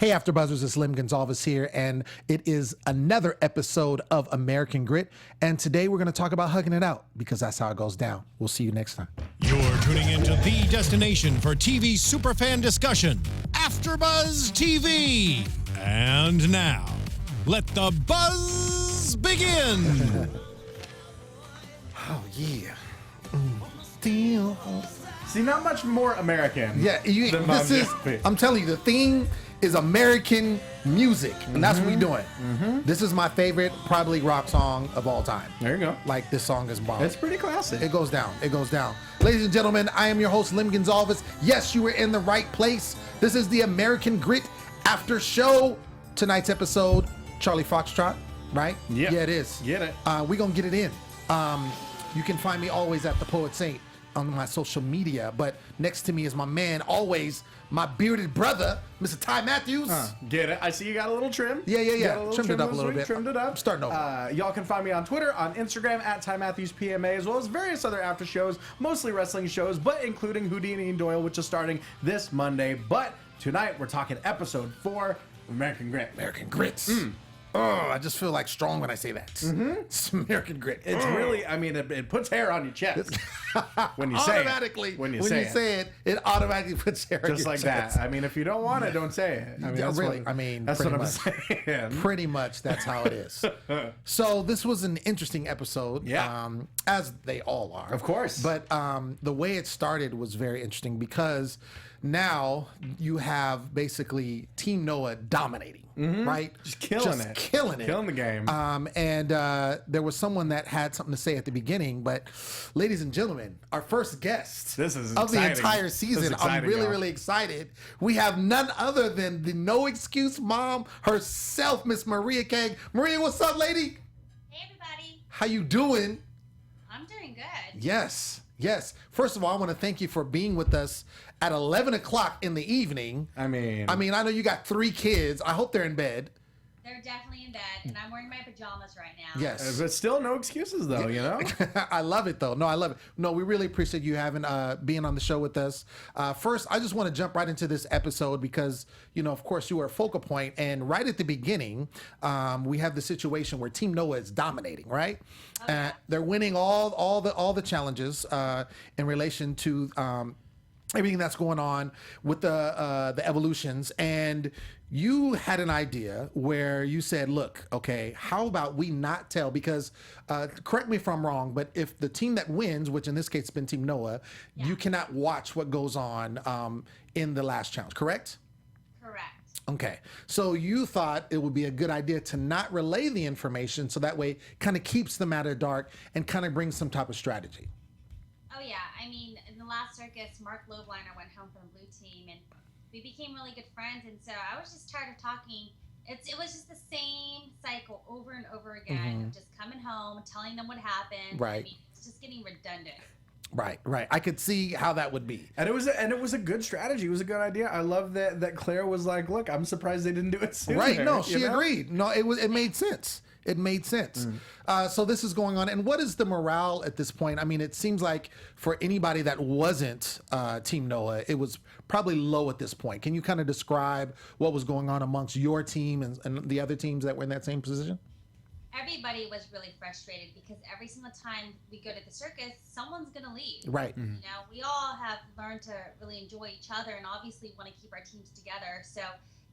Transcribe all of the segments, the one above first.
Hey, AFTERBUZZers, it's Gonsalves here, and it is another episode of American Grit. And today we're going to talk about hugging it out because that's how it goes down. We'll see you next time. You're tuning into the destination for TV superfan discussion, AFTERBUZZ TV. And now, let the buzz begin. Oh, yeah. See, not much more American. Yeah, I'm telling you, the theme is American music, and that's what we're doing. This is my favorite, probably rock song of all time. There you go. Like, this song is bomb. It's pretty classic. It goes down. It goes down. Ladies and gentlemen, I am your host, Gonsalves. Yes, you were in the right place. This is the American Grit After Show. Tonight's episode, Charlie Foxtrot, right? Yeah. Yeah, it is. Get it. We're going to get it in. You can find me always at The Poet Saint on my social media, but next to me is my man, always my bearded brother, Mr. Ty Matthews. Get it. I see you got a little trim. Yeah. You got a little Trimmed it up a little bit. Trimmed it up. I'm starting over. Y'all can find me on Twitter, on Instagram, at Ty Matthews PMA, as well as various other after shows, mostly wrestling shows, but including Houdini and Doyle, which is starting this Monday. But tonight, we're talking episode 4, American Grit. American Grits. Oh, I just feel like strong when I say that. It's American Grit. It's really, I mean, it puts hair on your chest when you say automatically, it. When you say it. it automatically puts hair on your Just like chest. that. I mean, if you don't want it, don't say it. I mean, that's really, what, I mean, that's pretty what much. I'm saying. Pretty much, that's how it is. So this was an interesting episode, as they all are, Of course. But the way it started was very interesting because now you have basically Team Noah dominating, right? Just killing it. Killing the game. And there was someone that had something to say at the beginning, but ladies and gentlemen, our first guest This is of the exciting. entire This season. is exciting, I'm really, y'all. really excited. We have none other than the no excuse mom herself, Miss Maria Kang. Maria, what's up, lady? Hey everybody, How you doing? I'm doing good. Yes. First of all, I want to thank you for being with us at 11 o'clock in the evening. I mean, I know you got 3 kids. I hope they're in bed. They're definitely in bed, and I'm wearing my pajamas right now. Yes. but still no excuses though, you know? I love it though. No, I love it. No, we really appreciate you having being on the show with us. First, I just want to jump right into this episode because, of course, you were a focal point, and right at the beginning, we have the situation where Team Noah is dominating, right? They're winning all the challenges in relation to everything that's going on with the evolutions. And you had an idea where you said, look, okay, how about we not tell, because correct me if I'm wrong, but if the team that wins, which in this case has been Team Noah, you cannot watch what goes on in the last challenge, correct? Correct. Okay, so you thought it would be a good idea to not relay the information so that way kind of keeps the matter dark and kind of brings some type of strategy. Oh yeah, I mean, in the last circus, Mark Loveliner went home from the blue team, and we became really good friends. And so I was just tired of talking. It was just the same cycle over and over again of just coming home, telling them what happened. Right. I mean, it's just getting redundant. Right. I could see how that would be. And it was a good strategy. It was a good idea. I love that Claire was like, look, I'm surprised they didn't do it sooner. Right. No, she agreed. No, it made sense. It made sense. So this is going on. And what is the morale at this point? I mean, it seems like for anybody that wasn't Team Noah, it was probably low at this point. Can you kind of describe what was going on amongst your team and the other teams that were in that same position? Everybody was really frustrated because every single time we go to the circus, someone's going to leave. Right. We all have learned to really enjoy each other and obviously want to keep our teams together. So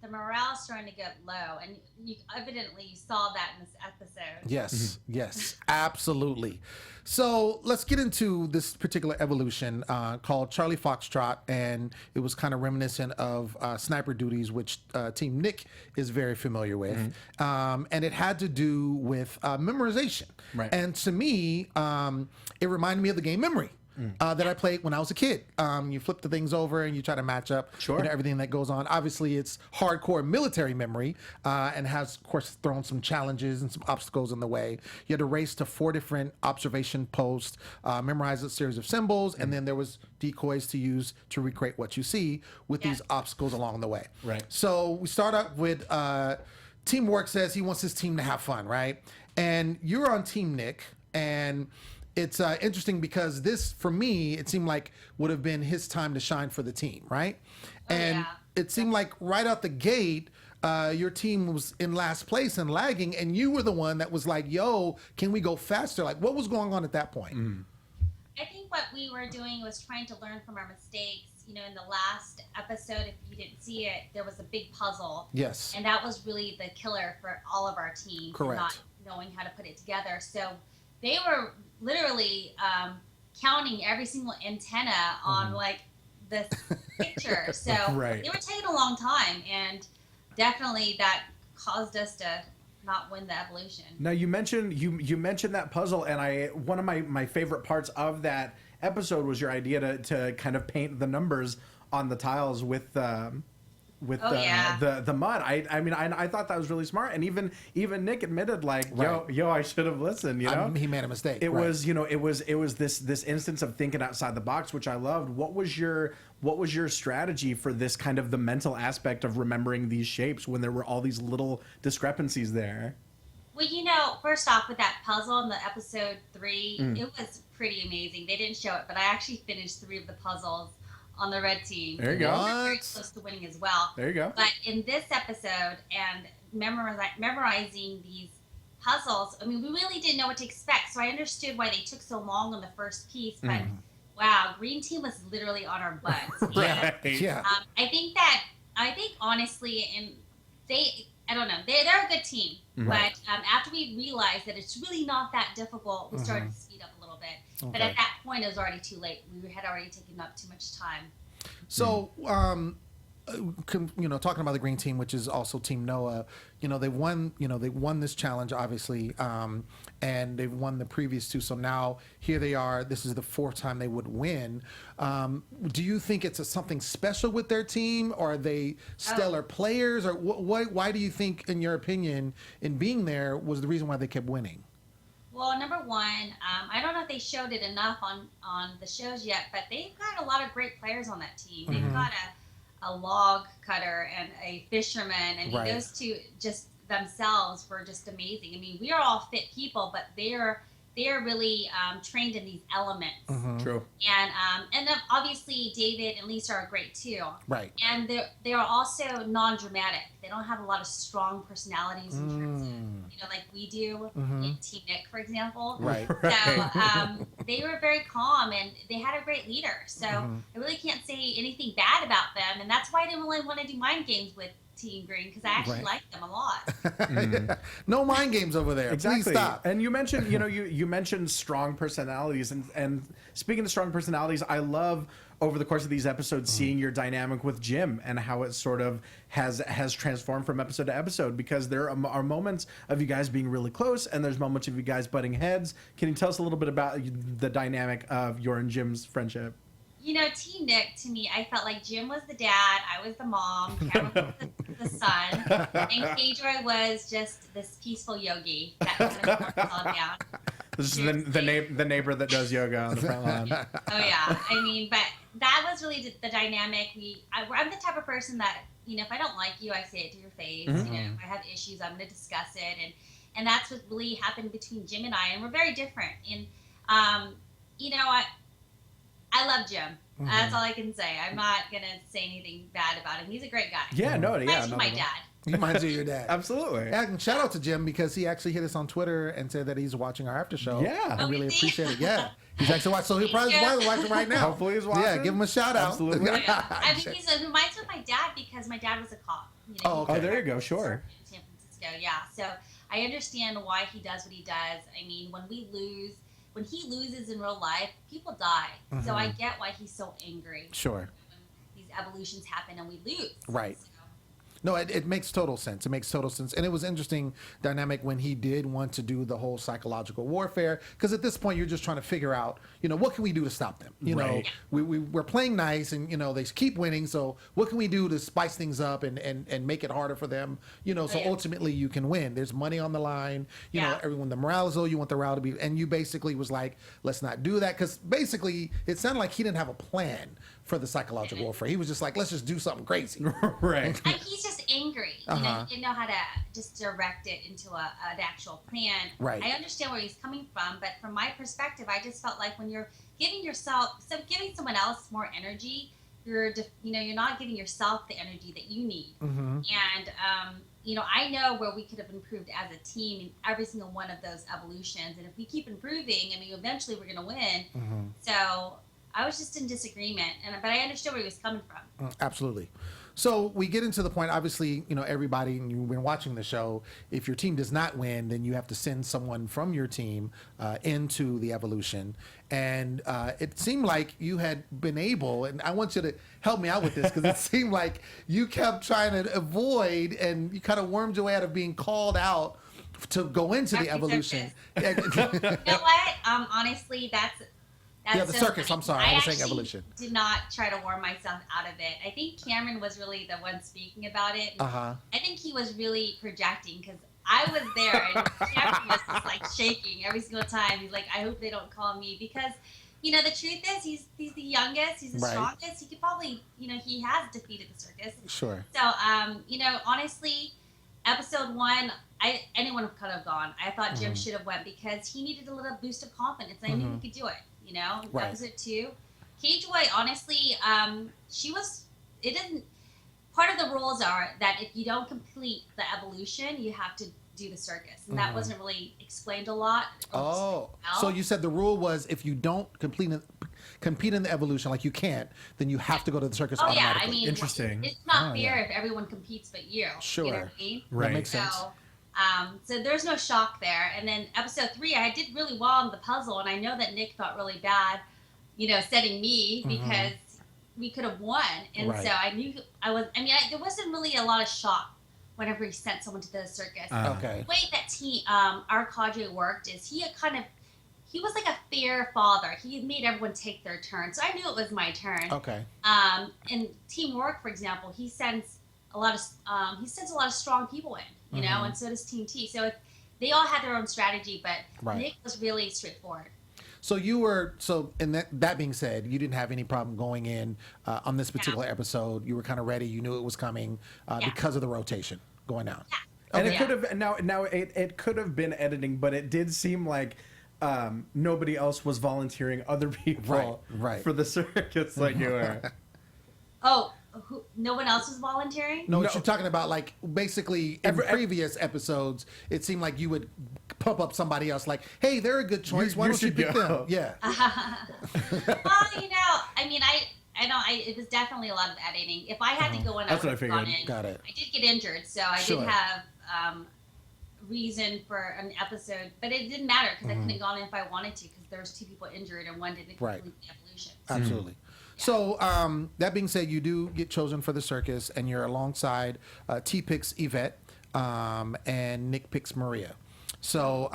the morale's starting to get low, and you evidently saw that in this episode. Yes, absolutely. So let's get into this particular evolution called Charlie Foxtrot, and it was kind of reminiscent of Sniper Duties, which Team Nick is very familiar with, and it had to do with memorization. Right. And to me, it reminded me of the game Memory. That I played when I was a kid. You flip the things over and you try to match up everything that goes on. Obviously, it's hardcore military memory and has, of course, thrown some challenges and some obstacles in the way. You had to race to 4 different observation posts, memorize a series of symbols, and then there was decoys to use to recreate what you see with these obstacles along the way. Right. So we start up with Teamwork says he wants his team to have fun, right? And you're on Team Nick, and it's interesting because this, for me, it seemed like would have been his time to shine for the team, right? And it seemed like right out the gate, your team was in last place and lagging, and you were the one that was like, yo, can we go faster? Like, what was going on at that point? I think what we were doing was trying to learn from our mistakes. You know, in the last episode, if you didn't see it, there was a big puzzle. Yes. And that was really the killer for all of our teams. Correct. Not knowing how to put it together. So they were literally counting every single antenna on like this picture. So Right. they were taking a long time, and definitely that caused us to not win the evolution. Now you mentioned you mentioned that puzzle, and one of my favorite parts of that episode was your idea to kind of paint the numbers on the tiles with the mud. I mean I thought that was really smart, and even Nick admitted like yo I should have listened. You know, he made a mistake. It was it was this instance of thinking outside the box, which I loved. What was your strategy for this kind of the mental aspect of remembering these shapes when there were all these little discrepancies there? Well, you know, first off, with that puzzle in the episode 3, it was pretty amazing. They didn't show it, but I actually finished 3 of the puzzles on the red team. There you go. We were very close to winning as well. There you go. But in this episode and memorizing these puzzles, I mean, we really didn't know what to expect. So I understood why they took so long on the first piece. But wow, green team was literally on our butts. Right. Yeah. I think honestly, and I don't know, they're a good team. Right. But after we realized that it's really not that difficult, we started to speed up a little bit. Okay. But at that point, it was already too late. We had already taken up too much time. So, talking about the green team, which is also Team Noah, they won this challenge, obviously, and they've won the previous 2. So now here they are. This is the 4th time they would win. Do you think it's something special with their team, or are they stellar players, or why do you think, in your opinion, in being there, was the reason why they kept winning? Well, number one, I don't know if they showed it enough on the shows yet, but they've got a lot of great players on that team. They've got a log cutter and a fisherman, and those 2 just themselves were just amazing. I mean, we are all fit people, but they are really trained in these elements. True. And then obviously David and Lisa are great too. Right. And they are also non-dramatic. They don't have a lot of strong personalities in terms of, like we do in Team Nick, for example. Right. So they were very calm, and they had a great leader. So I really can't say anything bad about them, and that's why I didn't really want to do mind games with Team Green, because I actually like them a lot. No mind games over there. Exactly. Please stop. And you mentioned, you mentioned strong personalities, and speaking of strong personalities, I love over the course of these episodes seeing your dynamic with Jim and how it sort of has transformed from episode to episode, because there are moments of you guys being really close, and there's moments of you guys butting heads. Can you tell us a little bit about the dynamic of your and Jim's friendship? Team Nick, to me, I felt like Jim was the dad, I was the mom, Cameron was the son, and K-Joy was just this peaceful yogi that kind of calmed all down. This is the neighbor that does yoga on the front lawn. Oh, yeah. I mean, but that was really the dynamic. I'm the type of person that, if I don't like you, I say it to your face. If I have issues, I'm going to discuss it. And that's what really happened between Jim and I. And we're very different. And, I love Jim. That's all I can say. I'm not going to say anything bad about him. He's a great guy. Yeah, Reminds me of my dad. He reminds you of your dad. Absolutely. Yeah, and shout out to Jim, because he actually hit us on Twitter and said that he's watching our after show. Yeah. I Oh, really is he? appreciate it. Yeah. He's actually watching. So he'll probably be watching right now. Hopefully he's watching. Yeah, give him a shout out. Absolutely. Yeah. I mean, he reminds me of my dad, because my dad was a cop. Oh, okay. Oh, there you go. Sure. In San Francisco, yeah. So I understand why he does what he does. I mean, when he loses in real life, people die. So I get why he's so angry. Sure. When these evolutions happen and we lose. Right. So, No, it makes total sense. It makes total sense. And it was interesting dynamic when he did want to do the whole psychological warfare, because at this point you're just trying to figure out, what can we do to stop them? Right. We're playing nice, and they keep winning, so what can we do to spice things up and make it harder for them? So ultimately you can win. There's money on the line. Everyone, the morale is low, you want the morale to be, and you basically was like, let's not do that, because basically it sounded like he didn't have a plan for the psychological warfare. He was just like, let's just do something crazy. Right. and he's just angry. He didn't know how to just direct it into an actual plan. Right. I understand where he's coming from, but from my perspective, I just felt like when you're giving someone else more energy, you're not giving yourself the energy that you need. Mm-hmm. And I know where we could have improved as a team in every single one of those evolutions. And if we keep improving, I mean, eventually we're going to win. Mm-hmm. So I was just in disagreement, but I understood where he was coming from. Absolutely. So we get into the point, obviously, everybody, and you've been watching the show, if your team does not win, then you have to send someone from your team into the evolution. And it seemed like you had been able, and I want you to help me out with this, because it seemed like you kept trying to avoid, and you kind of wormed your way out of being called out to go into the evolution. You know what? Honestly, that's the so circus. funny. I'm sorry, I was saying evolution. Did not try to warm myself out of it. I think Cameron was really the one speaking about it. Uh-huh. I think he was really projecting, because I was there and Cameron was just like shaking every single time. He's like, I hope they don't call me, because the truth is he's the youngest, he's the Right. strongest. He could probably, he has defeated the circus. Sure. So honestly, episode 1, anyone could have gone. I thought Jim should have went, because he needed a little boost of confidence. I knew he could do it. Right. Episode 2, K-Joy, honestly, part of the rules are that if you don't complete the evolution, you have to do the circus. And that wasn't really explained a lot. Oh, so you said the rule was if you don't compete in the evolution, like you can't, then you have to go to the circus Oh, yeah. automatically. I mean, Interesting. it's not fair if everyone competes but you. Sure. You know what I mean? Right. That makes sense. So there's no shock there. And then episode 3, I did really well on the puzzle, and I know that Nick felt really bad, setting me, because we could have won. And Right. so I knew there wasn't really a lot of shock whenever he sent someone to the circus. Okay. The way that our cadre worked is he was like a fair father. He made everyone take their turn. So I knew it was my turn. Okay. And teamwork, for example, he sends a lot of strong people in, and so does Team T. So they all had their own strategy, but Right. Nick was really straightforward. So and that being said, you didn't have any problem going in on this particular episode. You were kind of ready. You knew it was coming because of the rotation going out. Yeah. And Okay. it could have now it could have been editing, but it did seem like nobody else was volunteering other people Right. for the circus like you were. Oh, no one else was volunteering? No, what you're talking about, like basically in previous episodes, it seemed like you would pump up somebody else, like, "Hey, they're a good choice. Why you don't you should pick go." them?" Yeah. Well, it was definitely a lot of editing. If I had to go in, That's I what I would have gone figured. in. Got it. I did get injured, so I Sure. did have reason for an episode, but it didn't matter, because I couldn't have gone in if I wanted to, because there was 2 people injured and one didn't Right. complete the evolution. Absolutely. So that being said, you do get chosen for the circus, and you're alongside T picks Yvette, and Nick picks Maria. So,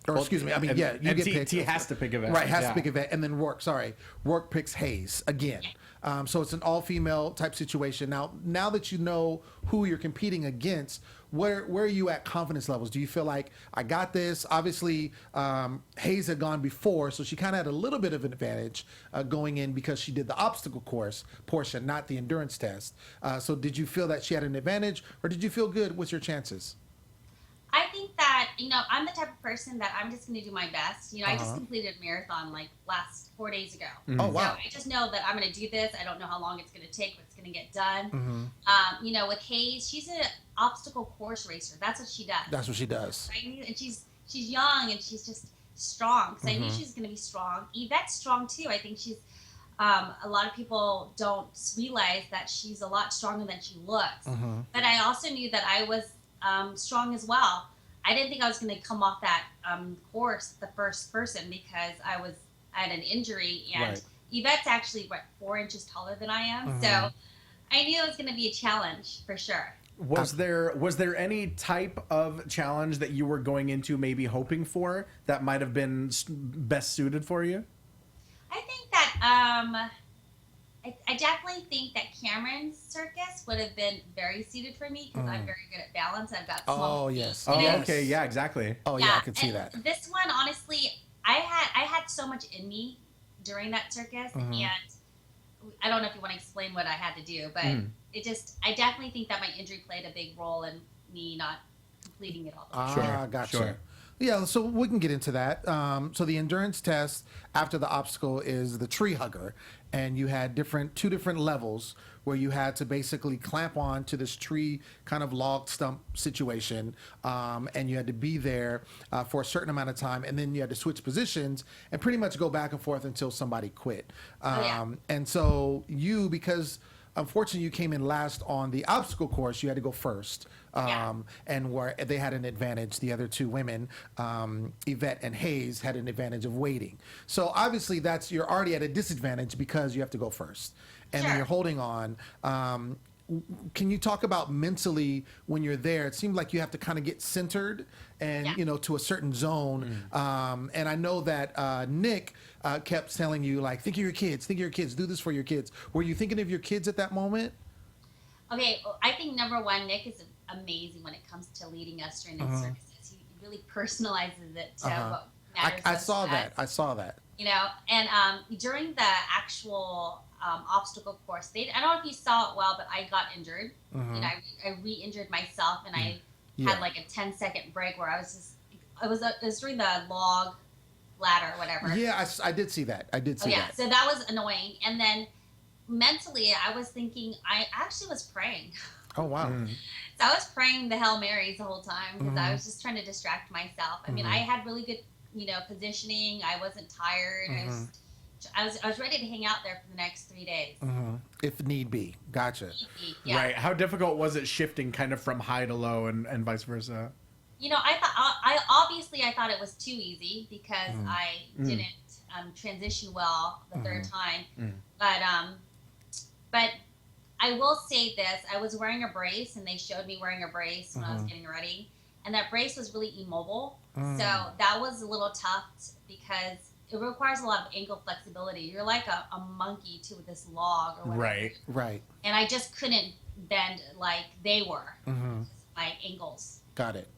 or excuse me, you get picked. T has to pick Yvette. Right, has Yeah. to pick Yvette, and then Rourke picks Hayes again. So it's an all-female type situation. Now that you know who you're competing against, where are you at confidence levels? Do you feel like, I got this? Obviously, Hayes had gone before, so she kind of had a little bit of an advantage going in, because she did the obstacle course portion, not the endurance test. So did you feel that she had an advantage, or did you feel good with your chances? I think that, I'm the type of person that I'm just going to do my best. I just completed a marathon like last 4 days ago. Oh, wow. So I just know that I'm going to do this. I don't know how long it's going to take, but it's going to get done. With Hayes, she's an obstacle course racer. That's what she does. That's what she does. And she's young, and she's just strong. So I knew she was going to be strong. Yvette's strong too. I think she's a lot of people don't realize that she's a lot stronger than she looks. But I also knew that I was strong as well. I didn't think I was going to come off that course the first person, because I had an injury, and Right. Yvette's actually 4 inches taller than I am. So I knew it was going to be a challenge for sure. Was there any type of challenge that you were going into maybe hoping for that might have been best suited for you? I think that I definitely think that Cameron's circus would have been very suited for me, because I'm very good at balance. I've got small feet. Yes. Oh, Yes. okay, yeah, exactly. Oh, yeah, I can see and that. This one, honestly, I had so much in me during that circus, and I don't know if you want to explain what I had to do, but I definitely think that my injury played a big role in me not completing it all the way. Gotcha. Sure. Yeah, so we can get into that. So the endurance test after the obstacle is the tree hugger, and you had two different levels where you had to basically clamp on to this tree kind of log stump situation, and you had to be there for a certain amount of time, and then you had to switch positions and pretty much go back and forth until somebody quit. And so because unfortunately you came in last on the obstacle course, you had to go first. And where they had an advantage, the other two women, Yvette and Hayes, had an advantage of waiting. So obviously you're already at a disadvantage because you have to go first, and then you're holding on. Can you talk about mentally when you're there? It seemed like you have to kind of get centered and to a certain zone. And I know that Nick kept telling you, like, think of your kids, do this for your kids. Were you thinking of your kids at that moment? Okay, well, I think number one, Nick is amazing when it comes to leading us during the circuses. He really personalizes it to what matters. I saw that. And during the actual obstacle course, I don't know if you saw it well, but I got injured. I re-injured myself, and I had like a 10-second break where it was during the log ladder or whatever. Yeah, I did see that. that. So that was annoying. And then mentally, I was thinking, I actually was praying. Oh, wow. So I was praying the Hail Marys the whole time because I was just trying to distract myself. I mean, I had really good, positioning. I wasn't tired. I was ready to hang out there for the next 3 days. If need be. Gotcha. Yeah. Right. How difficult was it shifting kind of from high to low and vice versa? I thought it was too easy because I didn't transition well the third time. But I will say this, I was wearing a brace, and they showed me wearing a brace when I was getting ready, and that brace was really immobile. So that was a little tough because it requires a lot of ankle flexibility. You're like a monkey to this log or whatever. Right. And I just couldn't bend like they were. My ankles. Got it.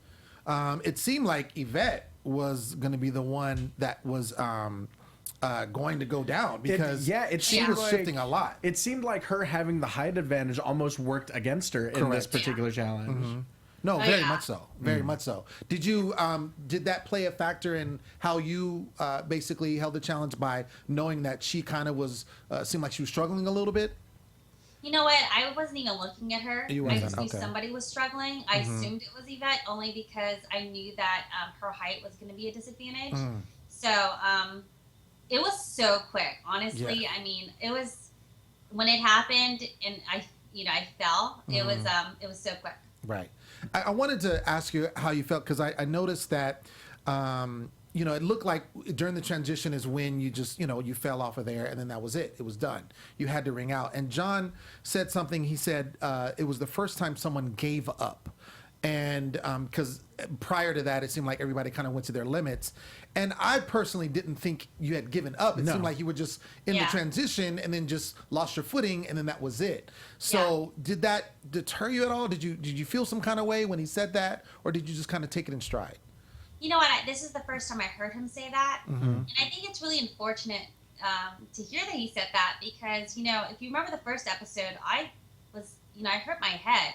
It seemed like Yvette was going to be the one that was going to go down because she was shifting a lot. It seemed like her having the height advantage almost worked against her in this particular challenge. No, very much so. Very much so. Did you did that play a factor in how you basically held the challenge by knowing that she kind of was seemed like she was struggling a little bit? You know what? I wasn't even looking at her. I just knew okay. somebody was struggling. I assumed it was Yvette only because I knew that her height was going to be a disadvantage. So it was so quick, honestly. Yeah. I mean, it was when it happened and I fell. It was so quick. Right. I wanted to ask you how you felt because I noticed that, it looked like during the transition is when you just, you fell off of there and then that was it. It was done. You had to ring out. And John said something. He said it was the first time someone gave up. And because prior to that, it seemed like everybody kind of went to their limits. And I personally didn't think you had given up. It seemed like you were just in the transition and then just lost your footing and then that was it. So did that deter you at all? Did you feel some kind of way when he said that? Or did you just kind of take it in stride? You know what? This is the first time I heard him say that. And I think it's really unfortunate to hear that he said that because, if you remember the first episode, I hurt my head.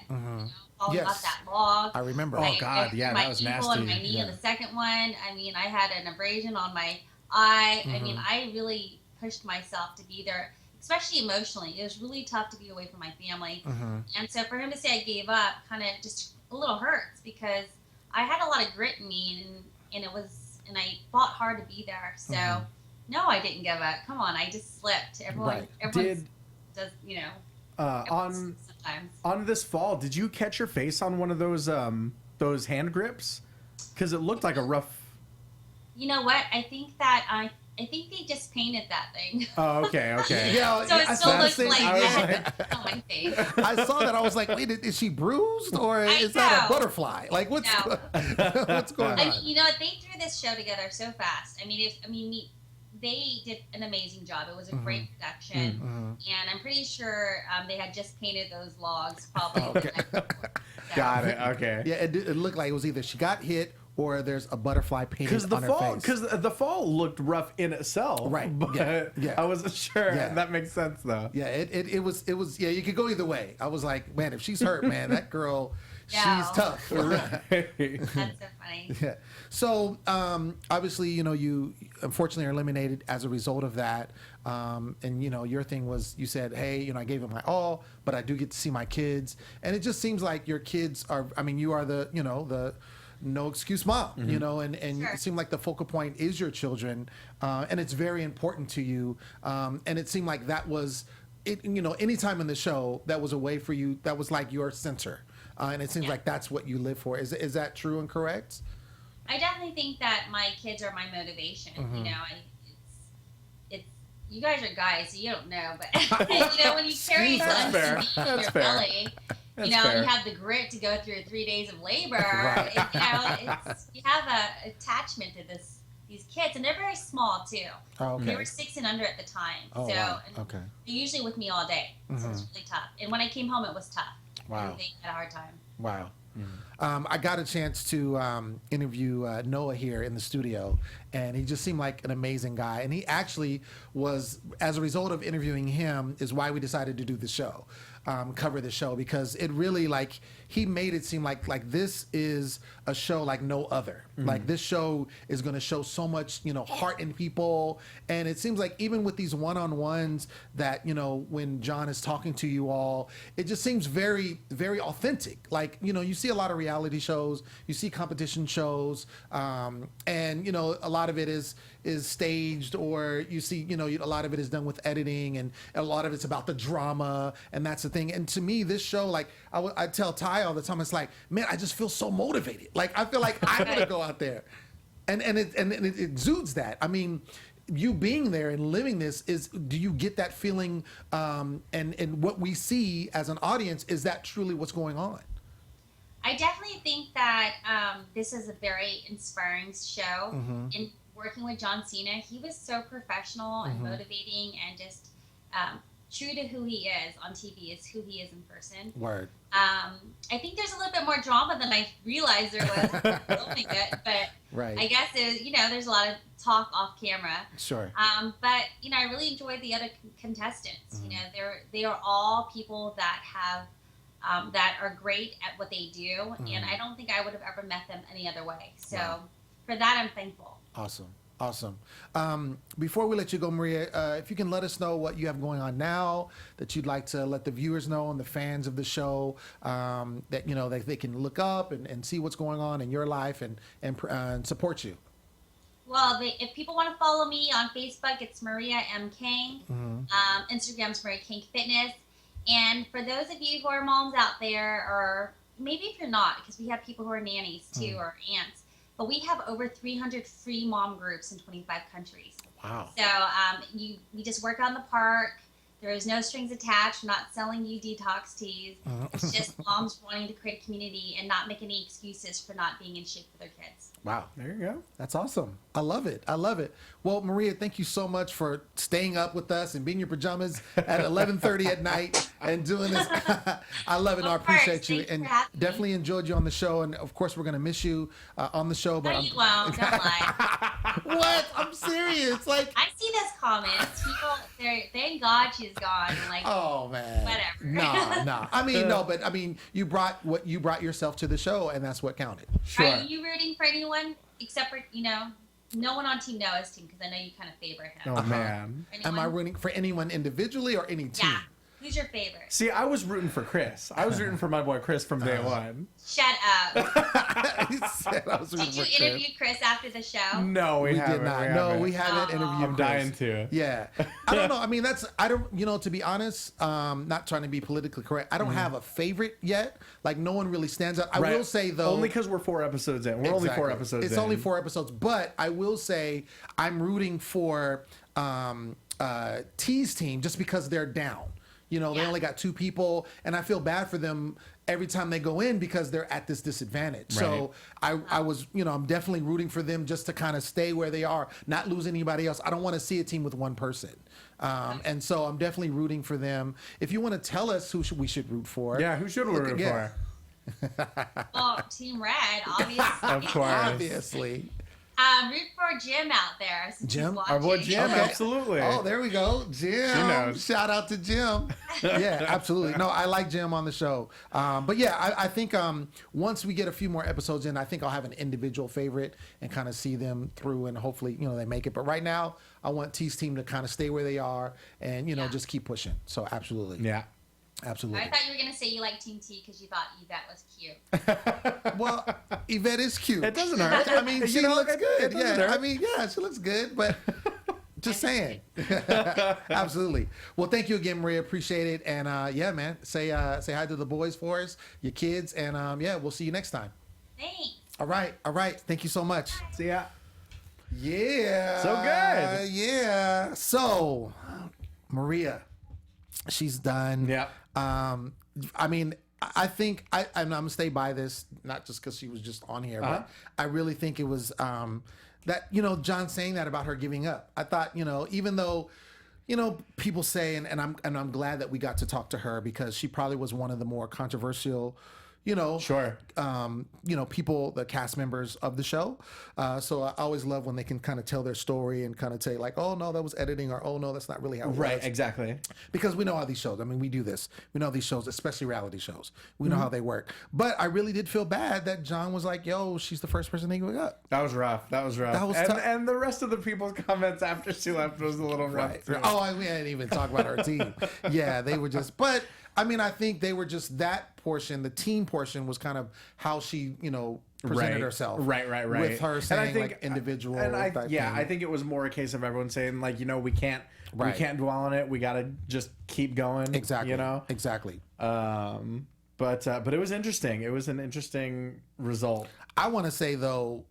Falling off that log. I remember. Oh God, that was nasty. My ankle and my knee on the second one. I mean, I had an abrasion on my eye. I mean, I really pushed myself to be there, especially emotionally. It was really tough to be away from my family. And so for him to say I gave up kind of just a little hurts because I had a lot of grit in me and I fought hard to be there. So no, I didn't give up. Come on, I just slipped. Everyone does, sometimes. On this fall, did you catch your face on one of those hand grips? Because it looked like a rough. You know what? I think they just painted that thing. Oh, okay. Yeah, so it still looks like that on my face. I saw that. I was like, wait, is she bruised or is that a butterfly? Like, what's going on? I mean, they threw this show together so fast. They did an amazing job. It was a great production, and I'm pretty sure they had just painted those logs probably. Got it. Okay. Yeah, it looked like it was either she got hit or there's a butterfly painted on her face. Because the fall looked rough in itself, right? But I wasn't sure. Yeah. That makes sense though. Yeah, it was. Yeah, you could go either way. I was like, man, if she's hurt, man, that girl. she's tough. That's so funny. Yeah. So obviously, you unfortunately are eliminated as a result of that. And your thing was, you said, hey, I gave it my all, but I do get to see my kids. And it just seems like your kids are, you are the no excuse mom, and Sure. it seemed like the focal point is your children. And it's very important to you. And it seemed like that was it, anytime in the show that was a way for you, that was like your center. And it seems like that's what you live for. Is that true and correct? I definitely think that my kids are my motivation. Mm-hmm. It's you guys are guys, so you don't know, but when you carry That's fair. on in That's your fair. belly, That's you fair. have the grit to go through 3 days of labor. Right. You have a attachment to these kids, and they're very small too. Oh, okay. They were 6 and under at the time, Oh, so wow. and Okay. they're usually with me all day, so it's really tough. And when I came home, it was tough. Wow. They had a hard time. Wow. I got a chance to interview Noah here in the studio, and he just seemed like an amazing guy. And he actually was, as a result of interviewing him, is why we decided to do the show, cover the show, because it really, he made it seem like this is a show like no other. Like, this show is going to show so much, heart in people. And it seems like even with these one-on-ones that, when John is talking to you all, it just seems very, very authentic. Like, you see a lot of reality shows, you see competition shows, and, a lot of it is staged, or you see, a lot of it is done with editing, and a lot of it's about the drama, and that's the thing. And to me, this show, I tell Ty all the time, it's like, man, I just feel so motivated. Like, I feel like I want to go out there, and it exudes that. You being there and living this, do you get that feeling? And what we see as an audience, is that truly what's going on? I definitely think that this is a very inspiring show. In working with John Cena, he was so professional and motivating, and just true to who he is on TV is who he is in person. Word. I think there's a little bit more drama than I realized there was filming it, but Right. I guess there's a lot of talk off camera. Sure. But I really enjoyed the other contestants. They are all people that have that are great at what they do, and I don't think I would have ever met them any other way. So for that, I'm thankful. Awesome. Before we let you go, Maria, if you can let us know what you have going on now that you'd like to let the viewers know and the fans of the show, that they can look up and see what's going on in your life and support you. Well, if people want to follow me on Facebook, it's Maria M. Kang. Instagram's Maria Kang Fitness. And for those of you who are moms out there, or maybe if you're not, because we have people who are nannies too, or aunts, but we have over 300 free mom groups in 25 countries. Wow. So we just work on the park. There is no strings attached. We're not selling you detox teas. It's just moms wanting to create a community and not make any excuses for not being in shape for their kids. Wow. There you go. That's awesome. I love it. Well, Maria, thank you so much for staying up with us and being in your pajamas at 11:30 at night and doing this. I love it. I appreciate you. Thanks And for having me. definitely enjoyed you on the show. And of course, we're going to miss you on the show. No, you won't. Don't lie. What? I'm serious. Like, I see those comments. People, thank God she's gone. Like, oh man. Whatever. No. You brought yourself to the show, and that's what counted. Sure. Are you rooting for anyone except for, no one on Team Noah's team, because I know you kind of favor him. Oh, man. Am I Anyone? rooting for anyone individually or any team? Yeah. Who's your favorite? See, I was rooting for Chris. I was rooting for my boy Chris from day one. Shut up. He said I was rooting Did you for Chris. interview Chris after the show? No, we We haven't. did not. We haven't interviewed I'm Chris. dying to. Yeah. I don't know. To be honest, not trying to be politically correct, I don't have a favorite yet. Like, no one really stands out. I Right. will say, though. Only because we're 4 episodes in. We're only 4 Exactly. episodes in. It's only 4 episodes. But I will say I'm rooting for T's team just because they're down. They only got 2 people, and I feel bad for them every time they go in because they're at this disadvantage. So I was, I'm definitely rooting for them just to kind of stay where they are, not lose anybody else. I don't want to see a team with 1 person. And so I'm definitely rooting for them. If you want to tell us who we should root for. Yeah, who should we root for? Well, Team Red, obviously. Of course. Obviously. Root for Jim out there. Since Jim? he's Our boy watching. Jim, Okay. absolutely. Oh, there we go. Jim. She knows. Shout out to Jim. Yeah, absolutely. No, I like Jim on the show. But yeah, I think once we get a few more episodes in, I think I'll have an individual favorite and kind of see them through and hopefully, they make it. But right now, I want T's team to kind of stay where they are and, just keep pushing. So absolutely. Yeah. Absolutely. I thought you were gonna say you like Team T because you thought Yvette was cute. Well, Yvette is cute. It doesn't hurt. I mean, she looks good. It doesn't Yeah, hurt. I mean, yeah, she looks good, but just saying. Absolutely. Well, thank you again, Maria. Appreciate it. And yeah, man, say hi to the boys for us, your kids, and yeah, we'll see you next time. Thanks. All right. Thank you so much. See ya. Yeah. So good. Yeah. So, Maria, she's done. Yeah. I mean, I think I'm gonna stay by this, not just because she was just on here, but I really think it was that John saying that about her giving up. I thought even though people say and I'm glad that we got to talk to her because she probably was one of the more controversial. Sure. People, the cast members of the show. So I always love when they can kind of tell their story and kind of say like, oh no, that was editing, or oh no, that's not really how it Right, was. exactly. Because we know how these shows, I mean, we do this. We know these shows, especially reality shows. We know how they work. But I really did feel bad that John was like, yo, she's the first person they gave up. That was rough. That was tough. And the rest of the people's comments after she left was a little rough. Too. Oh, we didn't even talk about our team. Yeah, they were just, but I mean, I think they were just that portion, the team portion was kind of how she, presented herself. Right. With her And saying like individual. I thing. think it was more a case of everyone saying like, we can't dwell on it. We got to just keep going. Exactly. Exactly. Exactly. But it was interesting. It was an interesting result. I want to say though,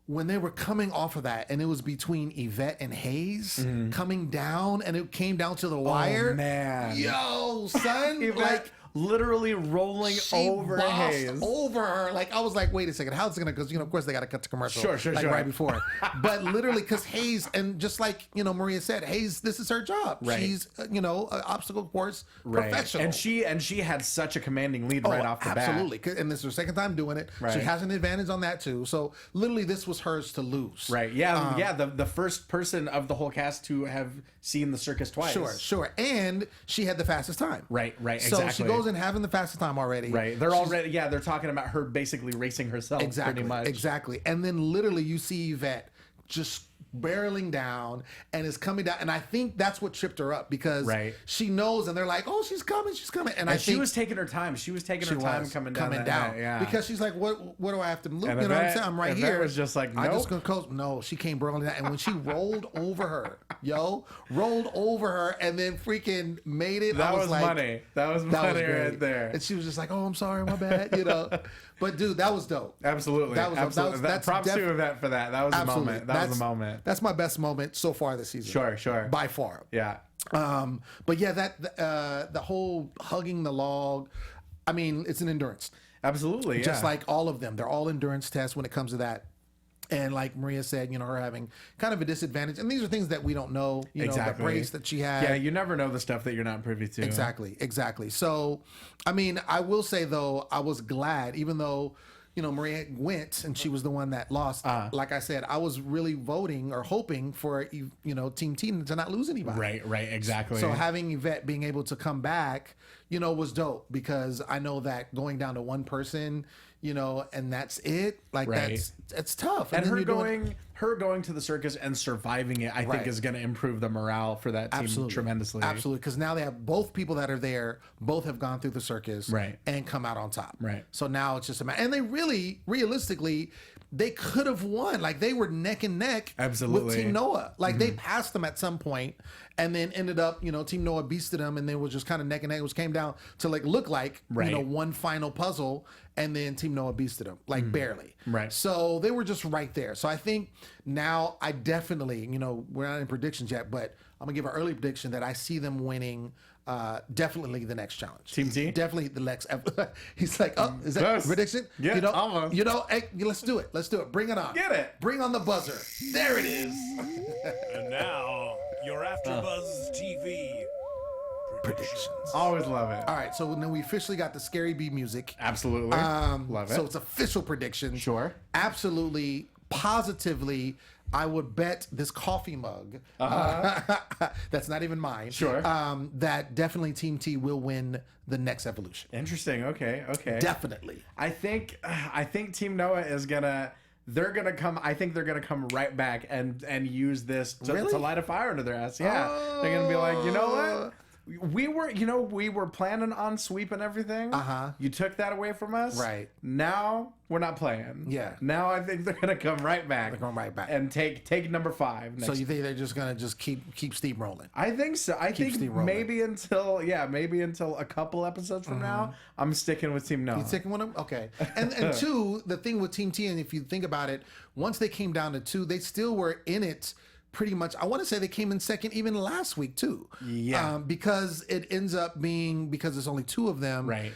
when they were coming off of that, and it was between Yvette and Hayes coming down, and it came down to the wire. Oh, man. Yo, son, Yvette like literally rolling she over bossed Hayes. over her. Like I was like, wait a second, how's it gonna? Because of course they got to cut to commercial. Sure. Right before. But literally, because Hayes, and just like Maria said, Hayes, this is her job. Right. She's an obstacle course professional. And she had such a commanding lead right off the bat. Absolutely. And this is her second time doing it. Right. She has an advantage on that too. So literally, this was hers to lose. Right. Yeah. The first person of the whole cast to have seen the circus twice. Sure. And she had the fastest time. Right. So Exactly. she goes in having the fastest time already. Right. They're talking about her basically racing herself. Exactly. Pretty much. Exactly. And then literally you see Yvette just barreling down and is coming down, and I think that's what tripped her up because she knows, and they're like, "Oh, she's coming," and I she think was taking her time. She was taking her time coming down. Yeah. Because she's like, "What do I have to look?" And You know what I'm Yvette- saying? I'm right Yvette here. was just like, I just nope. gonna coast. No, she came barreling down, and when she rolled over her, rolled over her, and then freaking made it. That I was was like, money. That was money great. right there. And she was just like, "Oh, I'm sorry, my bad," But dude, that was dope. Absolutely. Absolutely. That's props to Yvette for that. That was a moment. That was a moment. That's my best moment so far this season. Sure. By far. Yeah. But yeah, the whole hugging the log, I mean, it's an endurance. Absolutely. Just like all of them. They're all endurance tests when it comes to that. And like Maria said, her having kind of a disadvantage. And these are things that we don't know. Exactly. The brace that she had. Yeah, you never know the stuff that you're not privy to. Exactly. So, I mean, I will say, though, I was glad, even though, Maria went and she was the one that lost. Like I said, I was really voting or hoping for, Team Tina to not lose anybody. Right, exactly. So having Yvette being able to come back, was dope because I know that going down to one person, and that's it. Like it's tough. And her going to the circus and surviving it, I think is going to improve the morale for that team tremendously. Absolutely. Because now they have both people that are there, both have gone through the circus and come out on top. Right. So now it's just a matter. And they really, realistically, they could have won. Like they were neck and neck with Team Noah. Like they passed them at some point and then ended up, Team Noah beasted them and they were just kind of neck and neck. It came down to look like, one final puzzle, and then Team Noah beasted them, barely. Right. So they were just right there. So I think now I definitely, we're not in predictions yet, but I'm going to give an early prediction that I see them winning definitely the next challenge. Team T? Definitely the next. He's like, oh, is that prediction? Yeah, almost. Hey, let's do it. Bring it on. Get it. Bring on the buzzer. There it is. And now, your AfterBuzz TV predictions. Always love it. All right, so then we officially got the Scary Bee music. Absolutely. Love it. So it's official predictions. Sure. Absolutely, positively, I would bet this coffee mug, that's not even mine. Sure. That definitely Team T will win the next evolution. Interesting. Okay. Definitely. I think Team Noah is gonna. They're gonna come. I think they're gonna come right back and use this to light a fire under their ass. Yeah, they're gonna be like, you know what? We were planning on sweeping everything. You took that away from us. Right. Now we're not playing. Yeah. Now I think they're gonna come right back. They're going right back. And take number 5. So you think they're just gonna keep steam rolling? I think so. I think steamrolling. maybe until a couple episodes from now, I'm sticking with Team Noah. You sticking with them? Okay. And 2, the thing with Team T, and if you think about it, once they came down to 2, they still were in it pretty much. I want to say they came in second even last week too. Yeah. Because it ends up being, because there's only 2 of them. Right.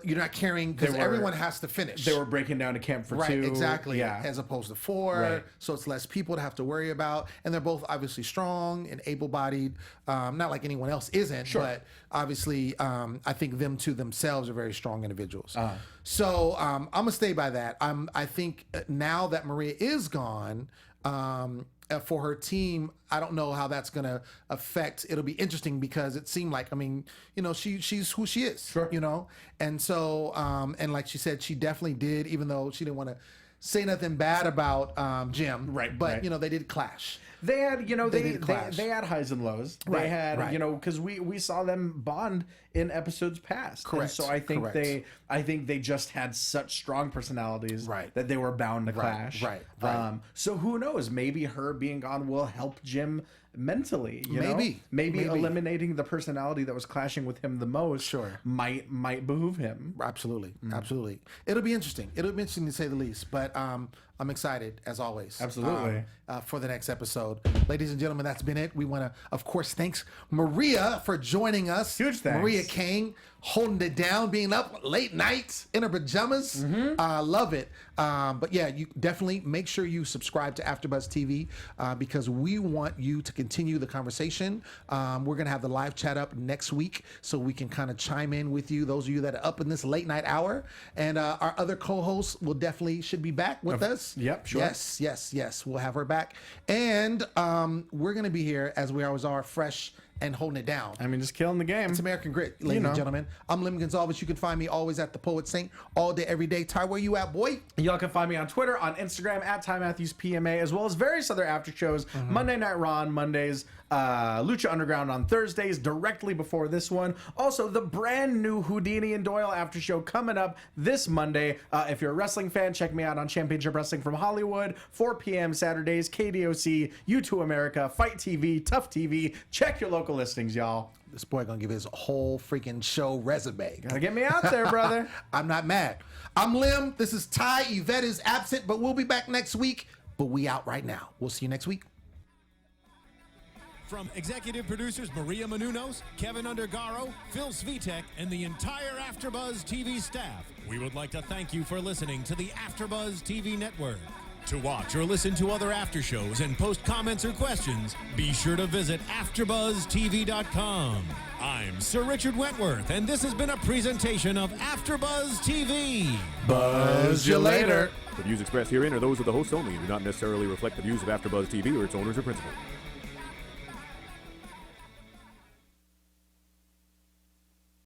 You're not carrying, because everyone has to finish. They were breaking down to camp for 2. Right, exactly. Yeah. As opposed to 4. Right. So it's less people to have to worry about. And they're both obviously strong and able-bodied. Not like anyone else isn't, but obviously I think them two themselves are very strong individuals. So I'm going to stay by that. I think now that Maria is gone, for her team, I don't know how that's going to affect. It'll be interesting because it seemed like, I mean, she's who she is, and so, and like she said, she definitely did, even though she didn't want to say nothing bad about Jim, right? But they did clash. They had, they had highs and lows. Right, They had, right. because we saw them bond in episodes past. Correct. And so I think correct. they just had such strong personalities, Right. that they were bound to clash. Right. So who knows? Maybe her being gone will help Jim mentally. You know? Maybe eliminating the personality that was clashing with him the most. Might behoove him. Absolutely. It'll be interesting. It'll be interesting to say the least. But I'm excited as always. Absolutely. For the next episode, ladies and gentlemen, that's been it. We want to, of course, thanks Maria for joining us. Huge thanks. Maria Kang, holding it down, being up late nights in her pajamas. Love it. But yeah, you definitely make sure you subscribe to AfterBuzz TV because we want you to continue the conversation. We're gonna have the live chat up next week so we can kind of chime in with you, those of you that are up in this late night hour. And our other co-hosts should be back with us. Yep, sure. Yes. We'll have her back. And we're gonna be here as we always are, fresh and holding it down. I mean, just killing the game. It's American Grit, ladies and gentlemen. I'm Lim Gonsalves. You can find me always at the Poet Saint all day, every day. Ty, where you at, boy? Y'all can find me on Twitter, on Instagram, at Ty Matthews PMA, as well as various other after shows. Monday Night Raw on Mondays, Lucha Underground on Thursdays, directly before this one. Also, the brand new Houdini and Doyle after show coming up this Monday. If you're a wrestling fan, check me out on Championship Wrestling from Hollywood, 4 p.m. Saturdays, KDOC, U2 America, Fight TV, Tough TV. Check your local listings, y'all. This boy gonna give his whole freaking show resume. Gotta get me out there, brother. I'm not mad. I'm Lim. This is Ty. Yvette is absent, but we'll be back next week. But we out right now. We'll see you next week. From executive producers Maria Menounos, Kevin Undergaro, Phil Svitek, and the entire AfterBuzz TV staff, we would like to thank you for listening to the AfterBuzz TV network. To watch or listen to other after shows and post comments or questions, be sure to visit AfterBuzzTV.com. I'm Sir Richard Wentworth, and this has been a presentation of AfterBuzz TV. Buzz you later. The views expressed herein are those of the hosts only and do not necessarily reflect the views of AfterBuzz TV or its owners or principals.